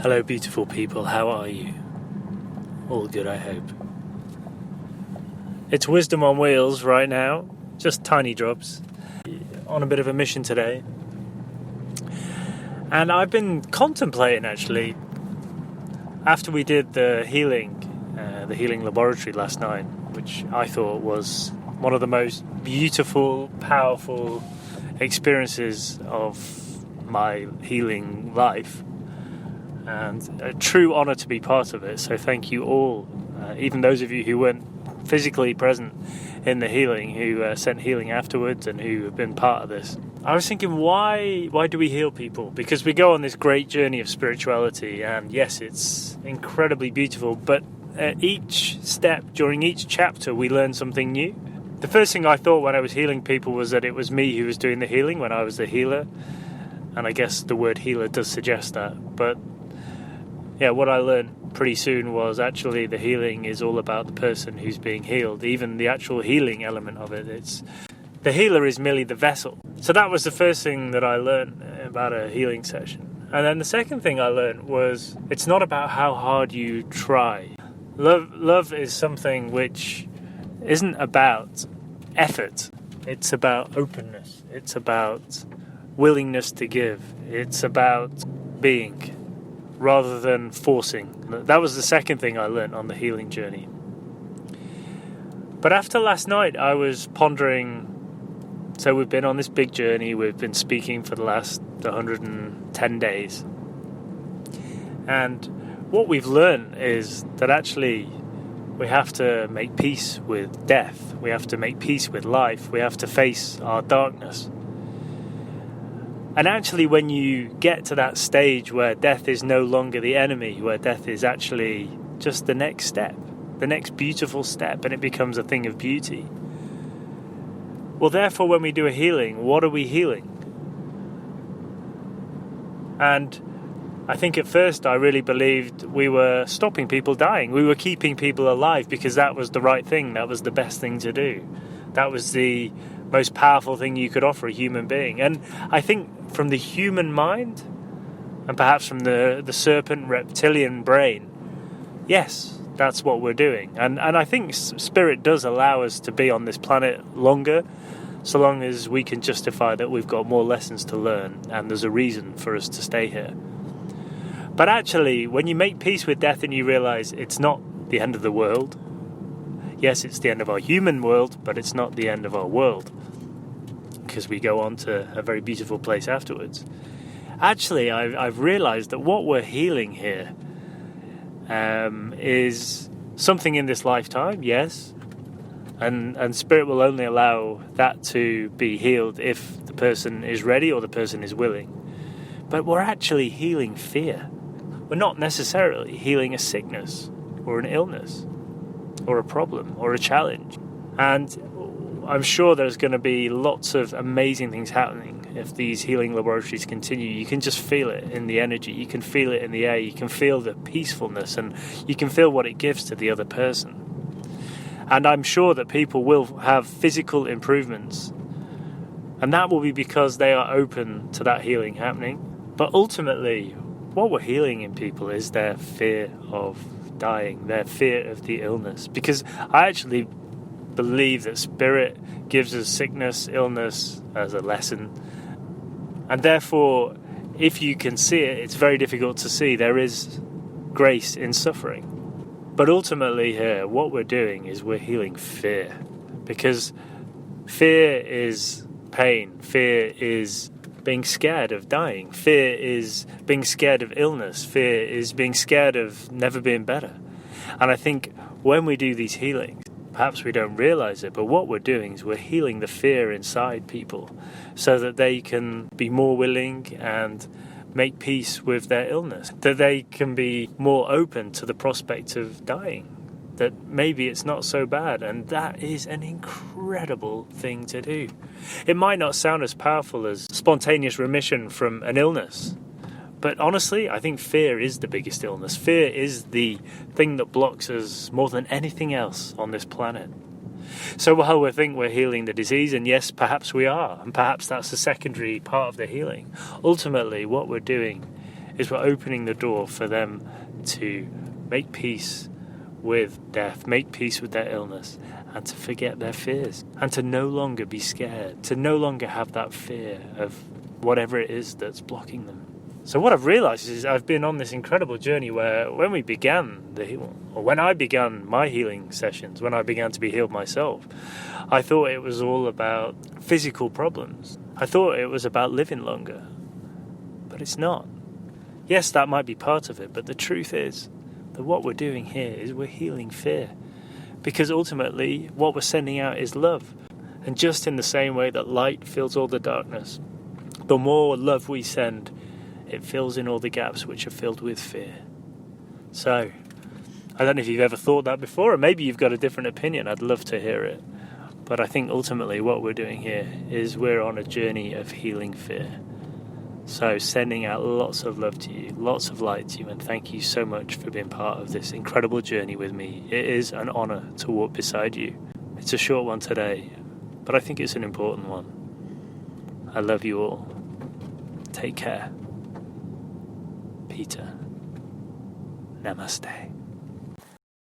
Hello, beautiful people. How are you? All good, I hope. It's wisdom on wheels right now. Just tiny drops. On a bit of a mission today. And I've been contemplating, actually, after we did the healing laboratory last night, which I thought was one of the most beautiful, powerful experiences of my healing life. And a true honour to be part of it. So thank you all, even those of you who weren't physically present in the healing, who sent healing afterwards and who have been part of this. I was thinking, why do we heal people? Because we go on this great journey of spirituality, and yes, it's incredibly beautiful, but at each step, during each chapter, we learn something new. The first thing I thought when I was healing people was that it was me who was doing the healing when I was the healer, and I guess the word healer does suggest that, but yeah, what I learned pretty soon was actually the healing is all about the person who's being healed. Even the actual healing element of it, the healer is merely the vessel. So that was the first thing that I learned about a healing session. And then the second thing I learned was it's not about how hard you try. Love is something which isn't about effort. It's about openness. It's about willingness to give. It's about being, rather than forcing. That was the second thing I learned on the healing journey. But after last night, I was pondering, so we've been on this big journey, we've been speaking for the last 110 days. And what we've learned is that actually we have to make peace with death. We have to make peace with life. We have to face our darkness. And actually, when you get to that stage where death is no longer the enemy, where death is actually just the next step, the next beautiful step, and it becomes a thing of beauty. Well, therefore, when we do a healing, what are we healing? And I think at first I really believed we were stopping people dying. We were keeping people alive because that was the right thing. That was the best thing to do. That was the most powerful thing you could offer a human being. And I think from the human mind, and perhaps from the serpent reptilian brain, yes, that's what we're doing. And I think spirit does allow us to be on this planet longer, so long as we can justify that we've got more lessons to learn and there's a reason for us to stay here. But actually, when you make peace with death and you realise it's not the end of the world, yes, it's the end of our human world, but it's not the end of our world, because we go on to a very beautiful place afterwards. Actually, I've realised that what we're healing here is something in this lifetime, yes, and spirit will only allow that to be healed if the person is ready or the person is willing. But we're actually healing fear. We're not necessarily healing a sickness or an illness or a problem or a challenge. And I'm sure there's going to be lots of amazing things happening if these healing laboratories continue. You can just feel it in the energy. You can feel it in the air. You can feel the peacefulness, and you can feel what it gives to the other person. And I'm sure that people will have physical improvements. And that will be because they are open to that healing happening. But ultimately, what we're healing in people is their fear of dying, their fear of the illness. Because I actually believe that spirit gives us sickness, illness as a lesson. And therefore, if you can see it, it's very difficult to see. There is grace in suffering. But ultimately here, what we're doing is we're healing fear. Because fear is pain. Fear is being scared of dying. Fear is being scared of illness. Fear is being scared of never being better. And I think when we do these healings, perhaps we don't realize it, but what we're doing is we're healing the fear inside people so that they can be more willing and make peace with their illness, that they can be more open to the prospect of dying, that maybe it's not so bad. And that is an incredible thing to do. It might not sound as powerful as spontaneous remission from an illness, but honestly, I think fear is the biggest illness. Fear is the thing that blocks us more than anything else on this planet. So while we think we're healing the disease, and yes, perhaps we are, and perhaps that's a secondary part of the healing, ultimately what we're doing is we're opening the door for them to make peace with death, make peace with their illness, and to forget their fears, and to no longer be scared, to no longer have that fear of whatever it is that's blocking them. So what I've realised is I've been on this incredible journey where when I began my healing sessions, when I began to be healed myself, I thought it was all about physical problems. I thought it was about living longer, but it's not. Yes, that might be part of it, but the truth is that what we're doing here is we're healing fear, because ultimately what we're sending out is love. And just in the same way that light fills all the darkness, the more love we send, it fills in all the gaps which are filled with fear. So, I don't know if you've ever thought that before, or maybe you've got a different opinion. I'd love to hear it. But I think ultimately what we're doing here is we're on a journey of healing fear. So sending out lots of love to you, lots of light to you, and thank you so much for being part of this incredible journey with me. It is an honour to walk beside you. It's a short one today, but I think it's an important one. I love you all. Take care. Peter. Namaste.